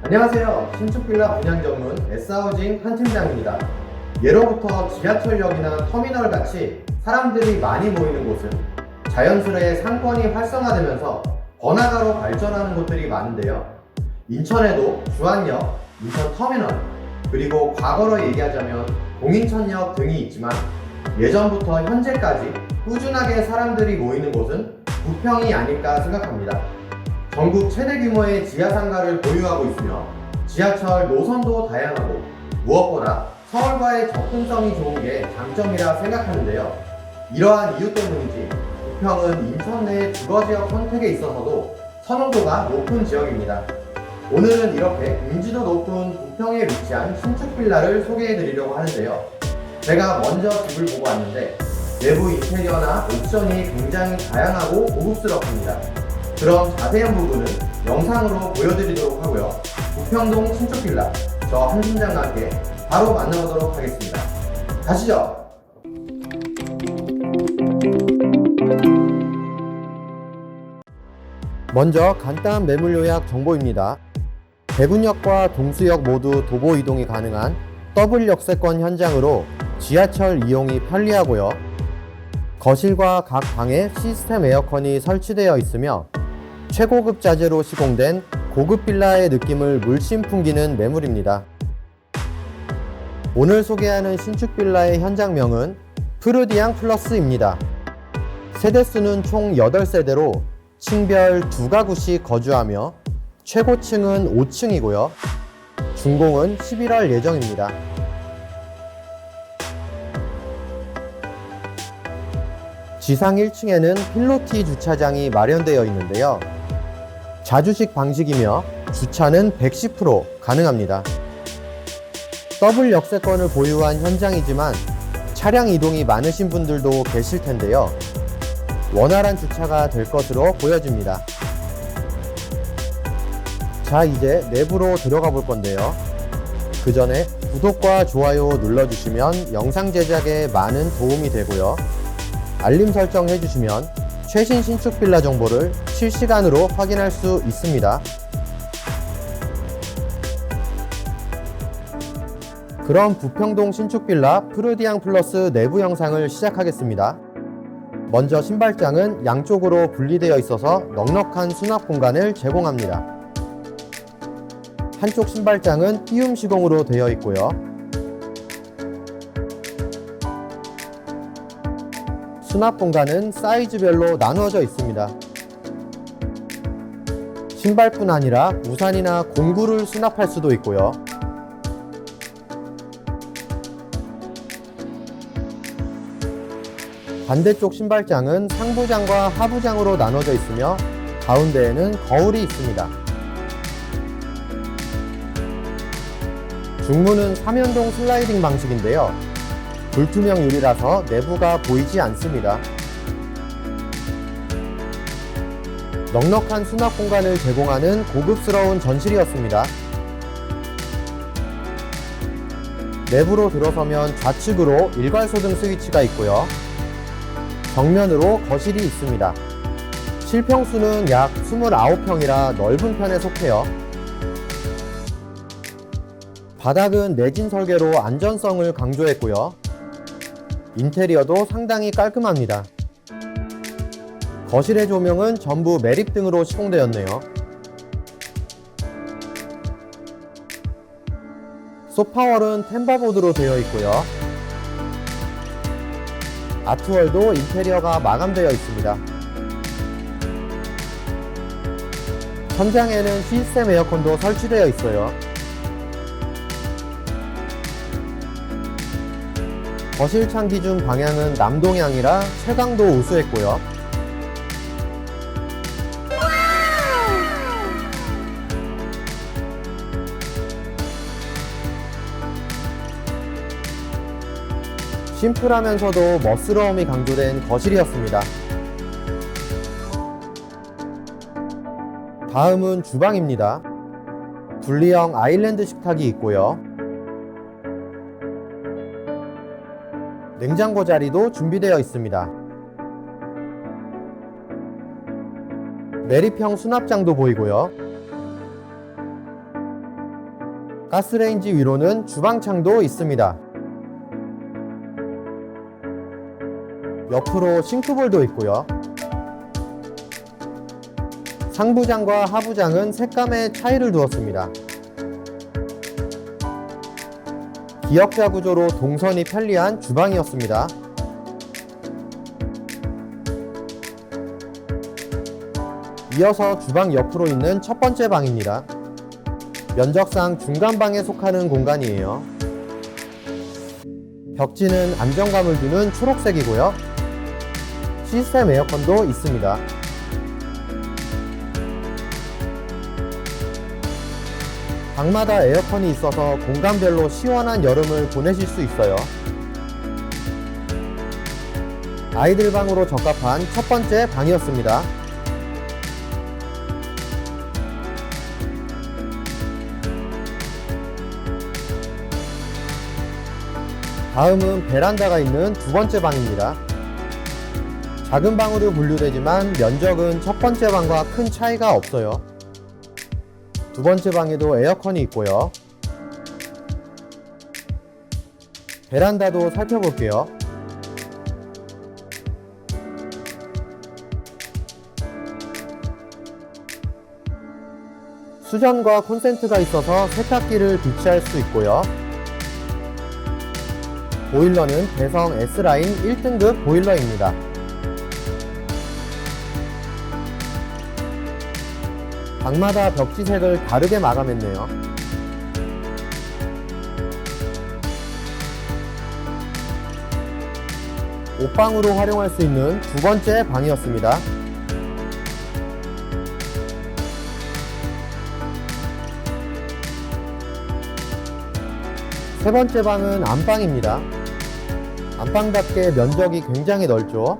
안녕하세요. 신축빌라 분양 전문 S하우징 한 팀장입니다. 예로부터 지하철역이나 터미널 같이 사람들이 많이 모이는 곳은 자연스레 상권이 활성화되면서 번화가로 발전하는 곳들이 많은데요. 인천에도 주안역, 인천터미널, 그리고 과거로 얘기하자면 동인천역 등이 있지만 예전부터 현재까지 꾸준하게 사람들이 모이는 곳은 부평이 아닐까 생각합니다. 전국 최대 규모의 지하상가를 보유하고 있으며 지하철 노선도 다양하고 무엇보다 서울과의 접근성이 좋은 게 장점이라 생각하는데요. 이러한 이유 때문인지 부평은 인천 내 주거지역 선택에 있어서도 선호도가 높은 지역입니다. 오늘은 이렇게 인지도 높은 부평에 위치한 신축 빌라를 소개해 드리려고 하는데요. 제가 먼저 집을 보고 왔는데 내부 인테리어나 옵션이 굉장히 다양하고 고급스럽습니다. 그럼 자세한 부분은 영상으로 보여드리도록 하고요. 부평동 신축빌라 저 한 팀장과 함께 바로 만나보도록 하겠습니다. 가시죠. 먼저 간단한 매물 요약 정보입니다. 대군역과 동수역 모두 도보 이동이 가능한 더블 역세권 현장으로 지하철 이용이 편리하고요. 거실과 각 방에 시스템 에어컨이 설치되어 있으며 최고급 자재로 시공된 고급 빌라의 느낌을 물씬 풍기는 매물입니다. 오늘 소개하는 신축 빌라의 현장명은 프르디앙 플러스입니다. 세대수는 총 8세대로 층별 2가구씩 거주하며 최고층은 5층이고요. 준공은 11월 예정입니다. 지상 1층에는 필로티 주차장이 마련되어 있는데요. 자주식 방식이며 주차는 110% 가능합니다. 더블 역세권을 보유한 현장이지만 차량 이동이 많으신 분들도 계실 텐데요. 원활한 주차가 될 것으로 보여집니다. 자, 이제 내부로 들어가 볼 건데요. 그 전에 구독과 좋아요 눌러주시면 영상 제작에 많은 도움이 되고요. 알림 설정 해주시면 최신 신축 빌라 정보를 실시간으로 확인할 수 있습니다. 그럼 부평동 신축 빌라 프르디앙 플러스 내부 영상을 시작하겠습니다. 먼저 신발장은 양쪽으로 분리되어 있어서 넉넉한 수납 공간을 제공합니다. 한쪽 신발장은 띄움 시공으로 되어 있고요. 수납 공간은 사이즈별로 나누어져 있습니다. 신발뿐 아니라 우산이나 공구를 수납할 수도 있고요. 반대쪽 신발장은 상부장과 하부장으로 나눠져 있으며 가운데에는 거울이 있습니다. 중문은 3연동 슬라이딩 방식인데요. 불투명 유리라서 내부가 보이지 않습니다. 넉넉한 수납 공간을 제공하는 고급스러운 전실이었습니다. 내부로 들어서면 좌측으로 일괄소등 스위치가 있고요. 정면으로 거실이 있습니다. 실평수는 약 29평이라 넓은 편에 속해요. 바닥은 내진 설계로 안전성을 강조했고요. 인테리어도 상당히 깔끔합니다. 거실의 조명은 전부 매립등으로 시공되었네요. 소파월은 템바보드로 되어 있고요. 아트월도 인테리어가 마감되어 있습니다. 천장에는 시스템 에어컨도 설치되어 있어요. 거실 창 기준 방향은 남동향이라 채광도 우수했고요. 심플하면서도 멋스러움이 강조된 거실이었습니다. 다음은 주방입니다. 분리형 아일랜드 식탁이 있고요. 냉장고 자리도 준비되어 있습니다. 매립형 수납장도 보이고요. 가스레인지 위로는 주방창도 있습니다. 옆으로 싱크볼도 있고요. 상부장과 하부장은 색감의 차이를 두었습니다. 기역자 구조로 동선이 편리한 주방이었습니다. 이어서 주방 옆으로 있는 첫 번째 방입니다. 면적상 중간방에 속하는 공간이에요. 벽지는 안정감을 주는 초록색이고요. 시스템 에어컨도 있습니다. 방마다 에어컨이 있어서 공간별로 시원한 여름을 보내실 수 있어요. 아이들 방으로 적합한 첫 번째 방이었습니다. 다음은 베란다가 있는 두 번째 방입니다. 작은 방으로 분류되지만 면적은 첫 번째 방과 큰 차이가 없어요. 두 번째 방에도 에어컨이 있고요. 베란다도 살펴볼게요. 수전과 콘센트가 있어서 세탁기를 비치할 수 있고요. 보일러는 대성 S라인 1등급 보일러입니다. 방마다 벽지색을 다르게 마감했네요. 옷방으로 활용할 수 있는 두 번째 방이었습니다. 세 번째 방은 안방입니다. 안방답게 면적이 굉장히 넓죠.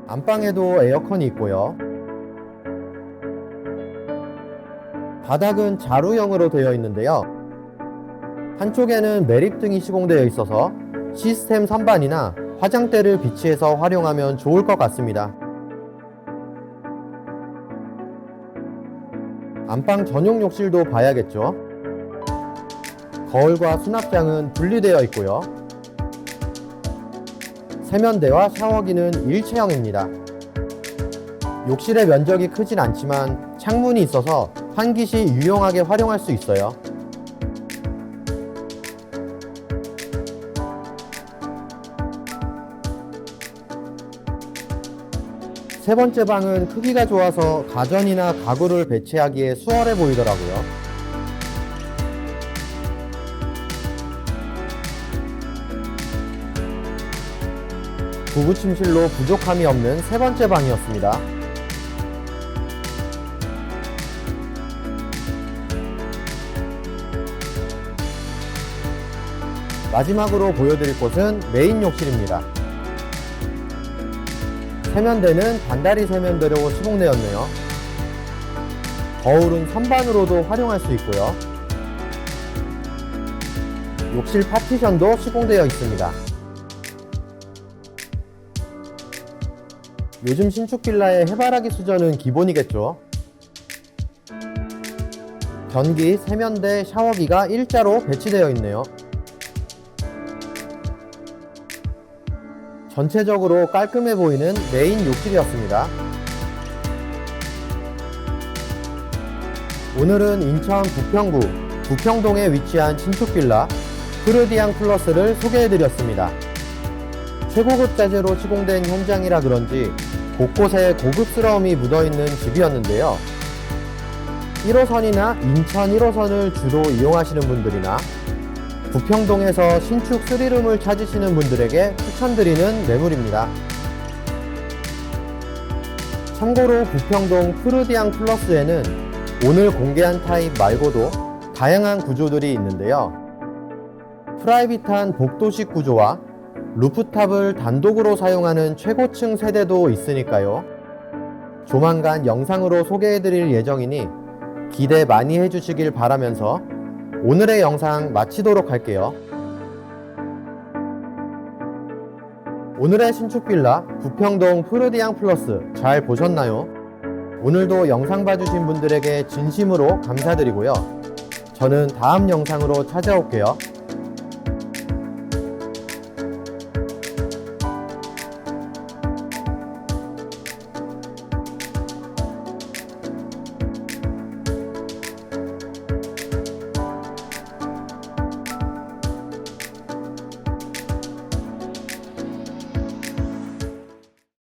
안방에도 에어컨이 있고요. 바닥은 자루형으로 되어 있는데요. 한쪽에는 매립등이 시공되어 있어서 시스템 선반이나 화장대를 비치해서 활용하면 좋을 것 같습니다. 안방 전용 욕실도 봐야겠죠. 거울과 수납장은 분리되어 있고요. 세면대와 샤워기는 일체형입니다. 욕실의 면적이 크진 않지만 창문이 있어서 환기 시 유용하게 활용할 수 있어요. 세 번째 방은 크기가 좋아서 가전이나 가구를 배치하기에 수월해 보이더라고요. 부부 침실로 부족함이 없는 세 번째 방이었습니다. 마지막으로 보여드릴 곳은 메인 욕실입니다. 세면대는 반다리 세면대로 시공되었네요. 거울은 선반으로도 활용할 수 있고요. 욕실 파티션도 시공되어 있습니다. 요즘 신축 빌라의 해바라기 수전은 기본이겠죠. 변기, 세면대, 샤워기가 일자로 배치되어 있네요. 전체적으로 깔끔해 보이는 메인 욕실이었습니다. 오늘은 인천 부평구 부평동에 위치한 신축 빌라 프르디앙 플러스를 소개해드렸습니다. 최고급 자재로 시공된 현장이라 그런지 곳곳에 고급스러움이 묻어있는 집이었는데요. 1호선이나 인천 1호선을 주로 이용하시는 분들이나 부평동에서 신축 3룸을 찾으시는 분들에게 추천드리는 매물입니다. 참고로 부평동 프르디앙 플러스에는 오늘 공개한 타입 말고도 다양한 구조들이 있는데요. 프라이빗한 복도식 구조와 루프탑을 단독으로 사용하는 최고층 세대도 있으니까요. 조만간 영상으로 소개해드릴 예정이니 기대 많이 해주시길 바라면서 오늘의 영상 마치도록 할게요. 오늘의 신축 빌라 부평동 프르디앙 플러스 잘 보셨나요? 오늘도 영상 봐주신 분들에게 진심으로 감사드리고요. 저는 다음 영상으로 찾아올게요.